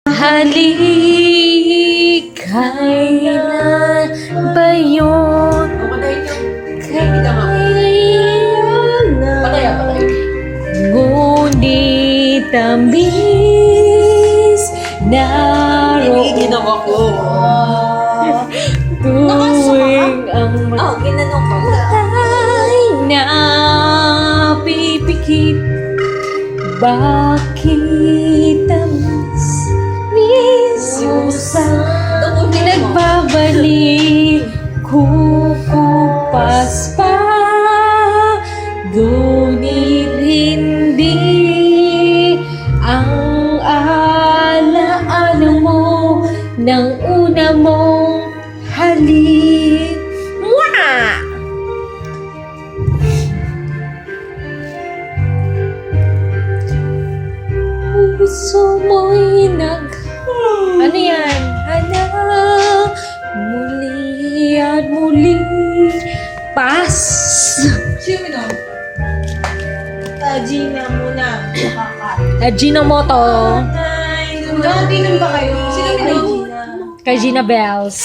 Halik, kailan ba yun? Kailan na? Ngunit tamis naroon tuwing ang matay napipikit. Bakit tamis minsan nagbabalik kukupas pa, ngunit hindi ang alaala mo ng una mong halik. Mwah! Puso mo'y ano yan? Hanap muli at muli. Pass! Sino na? Gina muna. Ajinomoto Gatinan ba kayo? Sino minum? kay Gina Bells.